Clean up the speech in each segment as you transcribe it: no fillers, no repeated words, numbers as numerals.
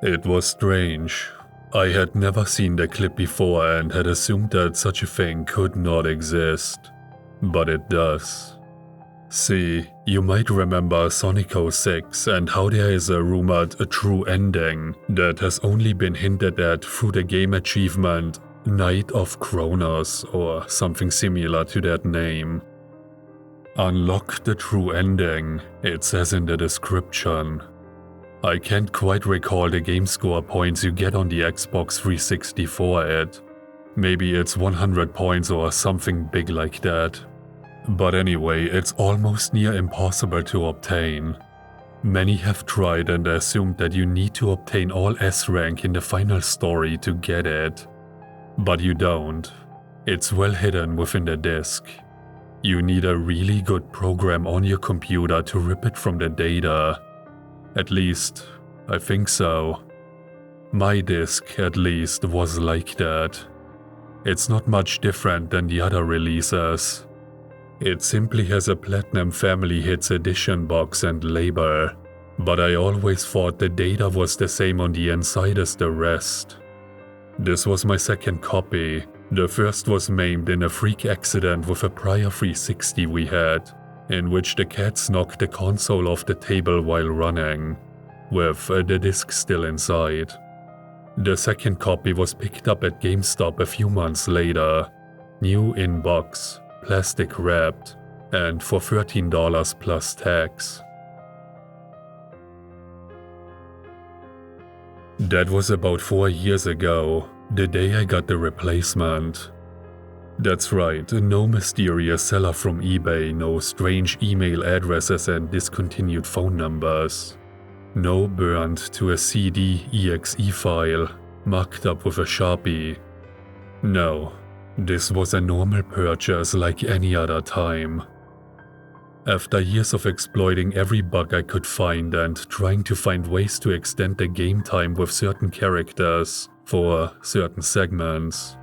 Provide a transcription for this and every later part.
It was strange. I had never seen the clip before and had assumed that such a thing could not exist. But it does. See, you might remember Sonic 06 and how there is a rumored true ending that has only been hinted at through the game achievement Night of Kronos or something similar to that name. Unlock the true ending, it says in the description. I can't quite recall the game score points you get on the Xbox 360 for it. Maybe it's 100 points or something big like that. But anyway, it's almost near impossible to obtain. Many have tried and assumed that you need to obtain all S rank in the final story to get it. But you don't. It's well hidden within the disk. You need a really good program on your computer to rip it from the data. At least, I think so. My disk, at least, was like that. It's not much different than the other releases. It simply has a Platinum Family Hits edition box and label, but I always thought the data was the same on the inside as the rest. This was my second copy. The first was maimed in a freak accident with a prior 360 we had, in which the cats knocked the console off the table while running, with the disc still inside. The second copy was picked up at GameStop a few months later, new in box, plastic wrapped, and for $13 plus tax. That was about 4 years ago, the day I got the replacement. That's right, no mysterious seller from eBay, no strange email addresses and discontinued phone numbers. No burned to a CD exe file, marked up with a Sharpie. No, this was a normal purchase like any other time. After years of exploiting every bug I could find and trying to find ways to extend the game time with certain characters for certain segments,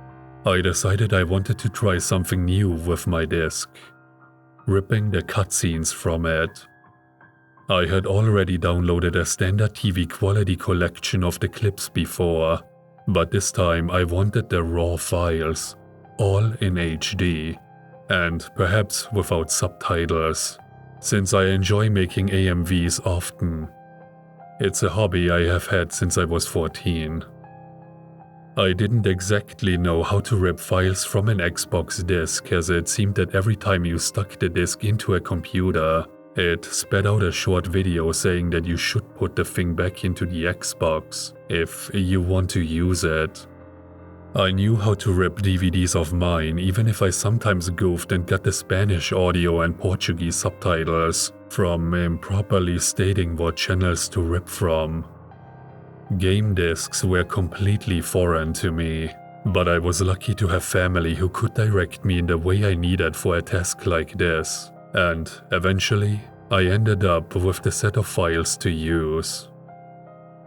I decided I wanted to try something new with my disc, ripping the cutscenes from it. I had already downloaded a standard TV quality collection of the clips before, but this time I wanted the raw files, all in HD, and perhaps without subtitles, since I enjoy making AMVs often. It's a hobby I have had since I was 14. I didn't exactly know how to rip files from an Xbox disc, as it seemed that every time you stuck the disc into a computer, it spat out a short video saying that you should put the thing back into the Xbox if you want to use it. I knew how to rip DVDs of mine, even if I sometimes goofed and got the Spanish audio and Portuguese subtitles from improperly stating what channels to rip from. Game discs were completely foreign to me, but I was lucky to have family who could direct me in the way I needed for a task like this, and eventually I ended up with the set of files to use.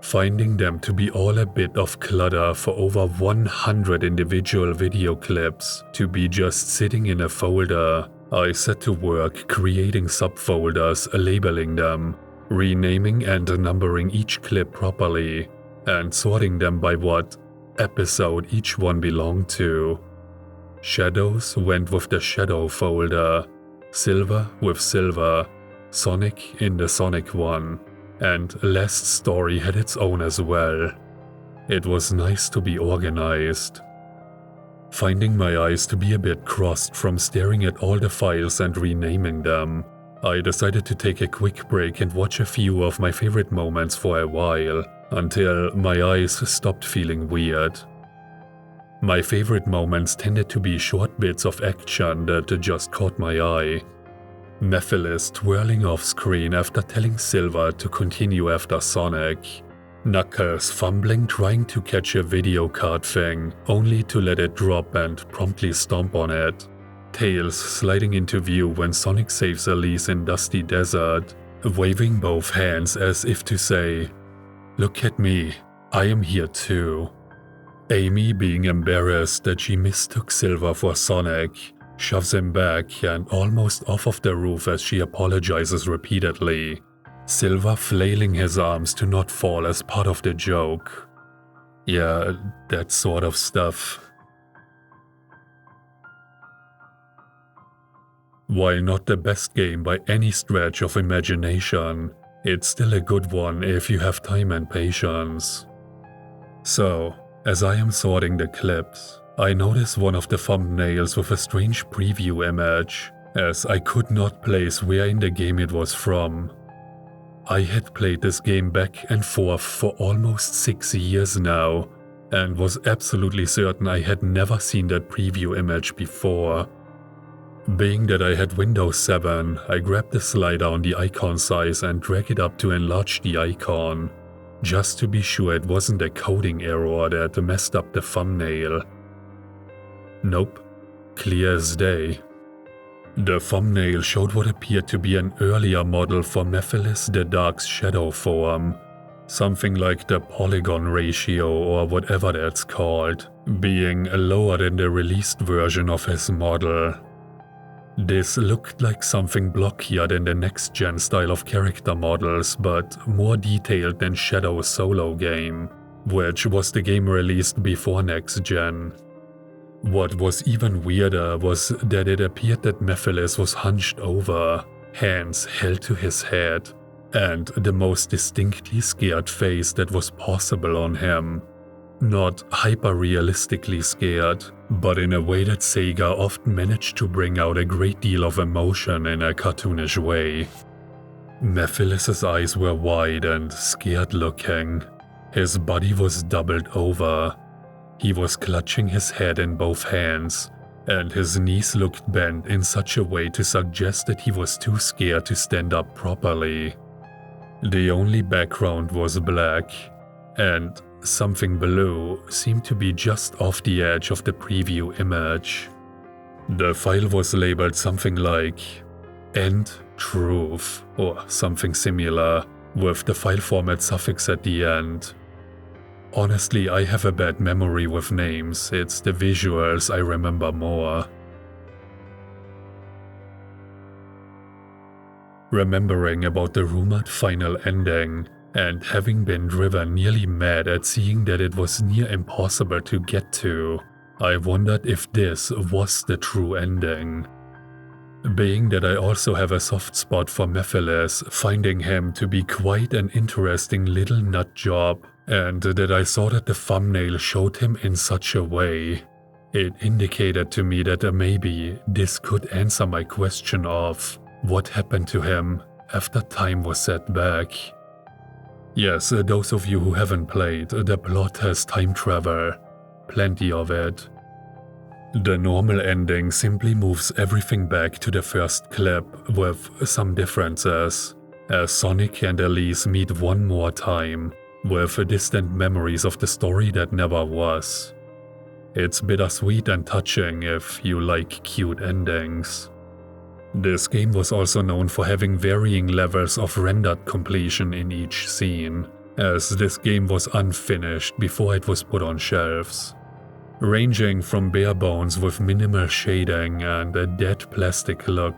Finding them to be all a bit of clutter for over 100 individual video clips to be just sitting in a folder, I set to work creating subfolders, labeling them, renaming and numbering each clip properly, and sorting them by what episode each one belonged to. Shadows went with the Shadow folder, Silver with Silver, Sonic in the Sonic one, and Last Story had its own as well. It was nice to be organized. Finding my eyes to be a bit crossed from staring at all the files and renaming them, I decided to take a quick break and watch a few of my favorite moments for a while, until my eyes stopped feeling weird. My favorite moments tended to be short bits of action that just caught my eye. Mephiles twirling off screen after telling Silver to continue after Sonic. Knuckles fumbling trying to catch a video card thing, only to let it drop and promptly stomp on it. Tails sliding into view when Sonic saves Elise in Dusty Desert, waving both hands as if to say, "Look at me, I am here too." Amy being embarrassed that she mistook Silver for Sonic, shoves him back and almost off of the roof as she apologizes repeatedly, Silver flailing his arms to not fall as part of the joke. Yeah, that sort of stuff. While not the best game by any stretch of imagination, it's still a good one if you have time and patience. So, as I am sorting the clips, I notice one of the thumbnails with a strange preview image, as I could not place where in the game it was from. I had played this game back and forth for almost 6 years now, and was absolutely certain I had never seen that preview image before. Being that I had Windows 7, I grabbed the slider on the icon size and dragged it up to enlarge the icon, just to be sure it wasn't a coding error that messed up the thumbnail. Nope, clear as day. The thumbnail showed what appeared to be an earlier model for Mephiles the Dark's shadow form, something like the polygon ratio or whatever that's called, being lower than the released version of his model. This looked like something blockier than the next-gen style of character models, but more detailed than Shadow's solo game, which was the game released before next-gen. What was even weirder was that it appeared that Mephiles was hunched over, hands held to his head, and the most distinctly scared face that was possible on him. Not hyper-realistically scared, but in a way that Sega often managed to bring out a great deal of emotion in a cartoonish way. Mephiles' eyes were wide and scared-looking. His body was doubled over. He was clutching his head in both hands, and his knees looked bent in such a way to suggest that he was too scared to stand up properly. The only background was black, and something below seemed to be just off the edge of the preview image. The file was labeled something like "End Truth" or something similar, with the file format suffix at the end. Honestly, I have a bad memory with names, it's the visuals I remember more. Remembering about the rumored final ending, and having been driven nearly mad at seeing that it was near impossible to get to, I wondered if this was the true ending. Being that I also have a soft spot for Mephiles, finding him to be quite an interesting little nut job, and that I saw that the thumbnail showed him in such a way, it indicated to me that maybe this could answer my question of what happened to him after time was set back. Yes, those of you who haven't played, the plot has time travel. Plenty of it. The normal ending simply moves everything back to the first clip with some differences, as Sonic and Elise meet one more time, with distant memories of the story that never was. It's bittersweet and touching if you like cute endings. This game was also known for having varying levels of rendered completion in each scene, as this game was unfinished before it was put on shelves. Ranging from bare bones with minimal shading and a dead plastic look,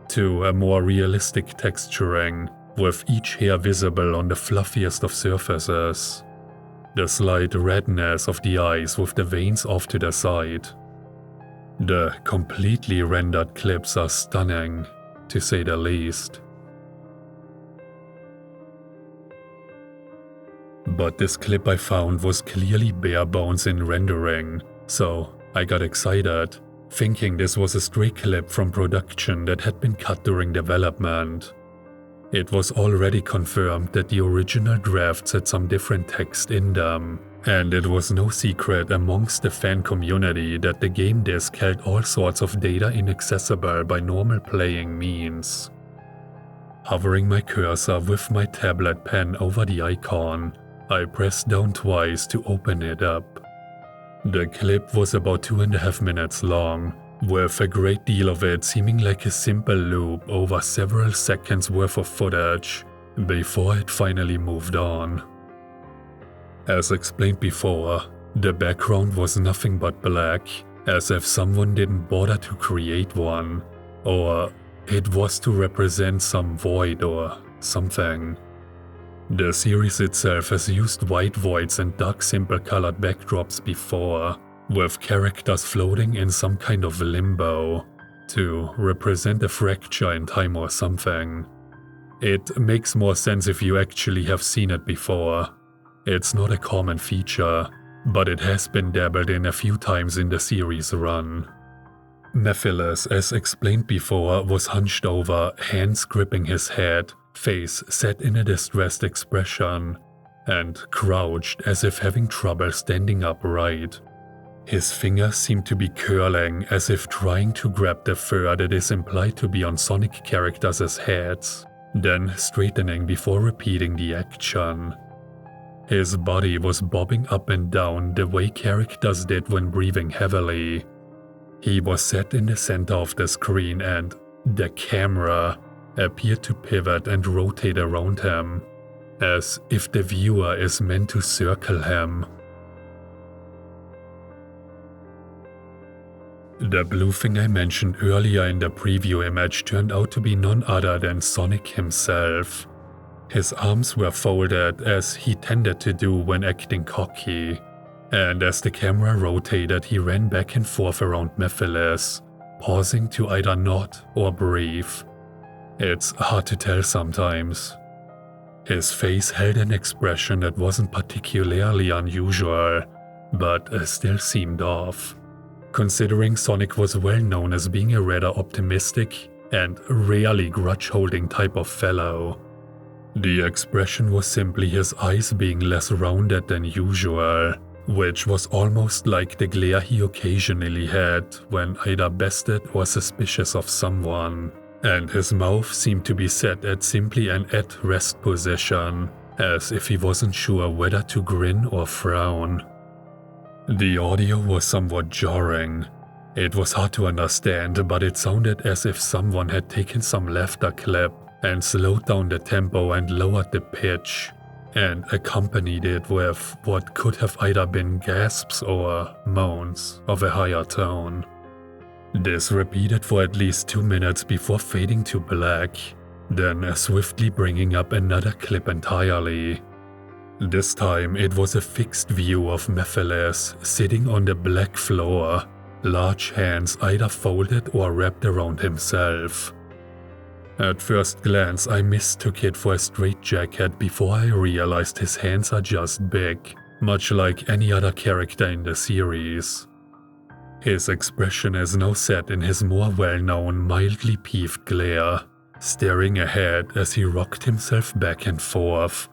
to a more realistic texturing, with each hair visible on the fluffiest of surfaces. The slight redness of the eyes with the veins off to the side. The completely rendered clips are stunning, to say the least. But this clip I found was clearly bare bones in rendering, so I got excited, thinking this was a stray clip from production that had been cut during development. It was already confirmed that the original drafts had some different text in them, and it was no secret amongst the fan community that the game disc held all sorts of data inaccessible by normal playing means. Hovering my cursor with my tablet pen over the icon, I pressed down twice to open it up. The clip was about 2.5 minutes long, with a great deal of it seeming like a simple loop over several seconds worth of footage, before it finally moved on. As explained before, the background was nothing but black, as if someone didn't bother to create one, or it was to represent some void or something. The series itself has used white voids and dark simple-colored backdrops before, with characters floating in some kind of limbo to represent a fracture in time or something. It makes more sense if you actually have seen it before. It's not a common feature, but it has been dabbled in a few times in the series run. Mephiles, as explained before, was hunched over, hands gripping his head, face set in a distressed expression, and crouched as if having trouble standing upright. His fingers seem to be curling as if trying to grab the fur that is implied to be on Sonic characters' heads, then straightening before repeating the action. His body was bobbing up and down the way characters did when breathing heavily. He was set in the center of the screen and the camera appeared to pivot and rotate around him, as if the viewer is meant to circle him. The blue thing I mentioned earlier in the preview image turned out to be none other than Sonic himself. His arms were folded as he tended to do when acting cocky, and as the camera rotated he ran back and forth around Mephiles, pausing to either nod or breathe. It's hard to tell sometimes. His face held an expression that wasn't particularly unusual, but still seemed off, considering Sonic was well known as being a rather optimistic and rarely grudge-holding type of fellow. The expression was simply his eyes being less rounded than usual, which was almost like the glare he occasionally had when either bested or suspicious of someone, and his mouth seemed to be set at simply an at-rest position, as if he wasn't sure whether to grin or frown. The audio was somewhat jarring. It was hard to understand, but it sounded as if someone had taken some laughter clip and slowed down the tempo and lowered the pitch, and accompanied it with what could have either been gasps or moans of a higher tone. This repeated for at least 2 minutes before fading to black, then swiftly bringing up another clip entirely. This time it was a fixed view of Mephiles sitting on the black floor, large hands either folded or wrapped around himself. At first glance I mistook it for a straitjacket before I realized his hands are just big, much like any other character in the series. His expression is now set in his more well-known mildly peeved glare, staring ahead as he rocked himself back and forth,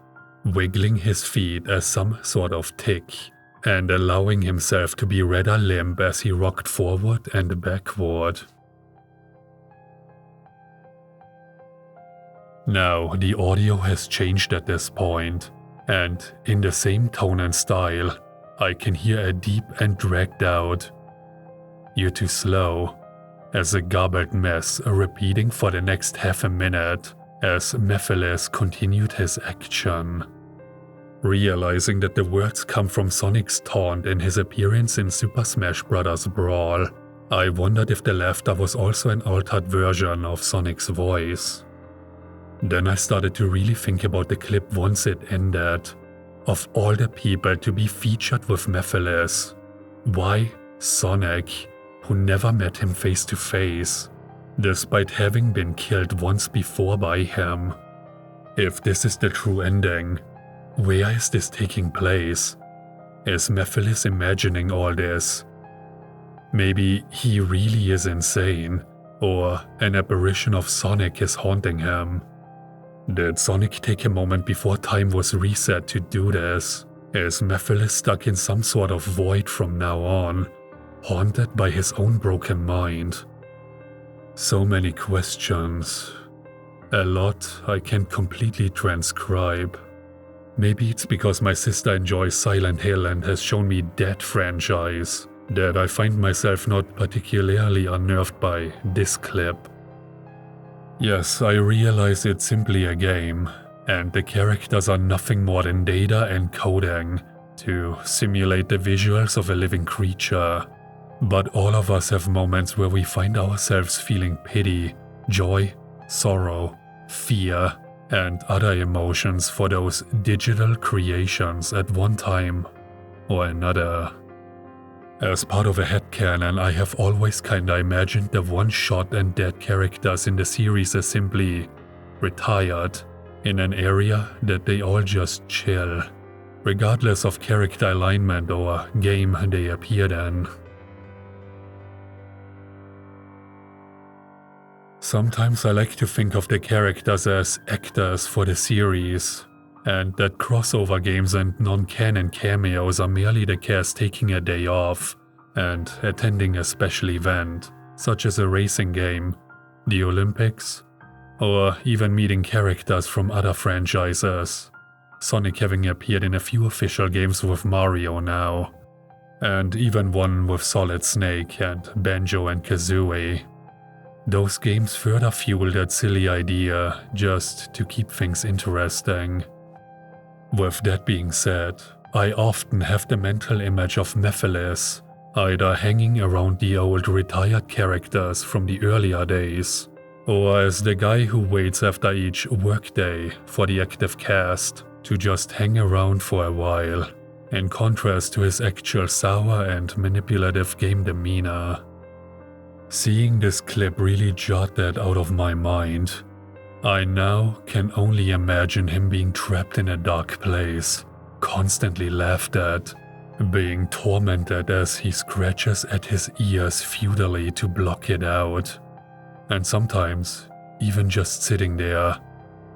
wiggling his feet as some sort of tick, and allowing himself to be rather limp as he rocked forward and backward. Now, the audio has changed at this point, and in the same tone and style, I can hear a deep and dragged out "You're too slow," as a garbled mess repeating for the next half a minute as Mephiles continued his action. Realizing that the words come from Sonic's taunt in his appearance in Super Smash Bros. Brawl, I wondered if the laughter was also an altered version of Sonic's voice. Then I started to really think about the clip once it ended. Of all the people to be featured with Mephiles, why Sonic, who never met him face to face, despite having been killed once before by him? If this is the true ending, where is this taking place? Is Mephiles imagining all this? Maybe he really is insane, or an apparition of Sonic is haunting him. Did Sonic take a moment before time was reset to do this? Is Mephiles stuck in some sort of void from now on, haunted by his own broken mind? So many questions. A lot I can't completely transcribe. Maybe it's because my sister enjoys Silent Hill and has shown me that franchise that I find myself not particularly unnerved by this clip. Yes, I realize it's simply a game, and the characters are nothing more than data and coding to simulate the visuals of a living creature. But all of us have moments where we find ourselves feeling pity, joy, sorrow, fear, and other emotions for those digital creations at one time or another. As part of a headcanon, I have always kinda imagined the one-shot and dead characters in the series as simply retired in an area that they all just chill, regardless of character alignment or game they appeared in. Sometimes I like to think of the characters as actors for the series, and that crossover games and non-canon cameos are merely the cast taking a day off and attending a special event, such as a racing game, the Olympics, or even meeting characters from other franchises, Sonic having appeared in a few official games with Mario now, and even one with Solid Snake and Banjo and Kazooie. Those games further fuel that silly idea just to keep things interesting. With that being said, I often have the mental image of Mephiles, either hanging around the old retired characters from the earlier days, or as the guy who waits after each workday for the active cast to just hang around for a while, in contrast to his actual sour and manipulative game demeanor. Seeing this clip really jot that out of my mind. I now can only imagine him being trapped in a dark place, constantly laughed at, being tormented as he scratches at his ears futilely to block it out, and sometimes even just sitting there,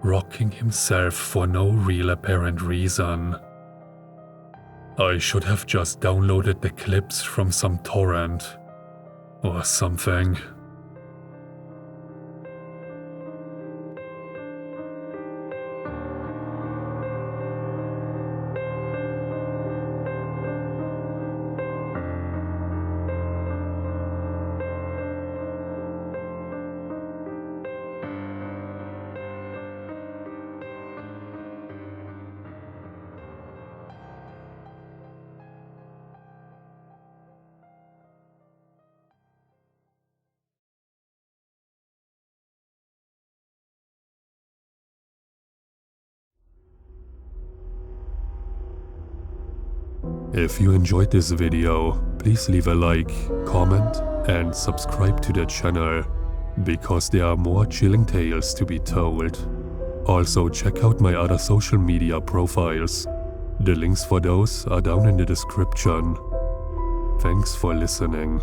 rocking himself for no real apparent reason. I should have just downloaded the clips from some torrent or something. If you enjoyed this video, please leave a like, comment, and subscribe to the channel, because there are more chilling tales to be told. Also check out my other social media profiles. The links for those are down in the description. Thanks for listening.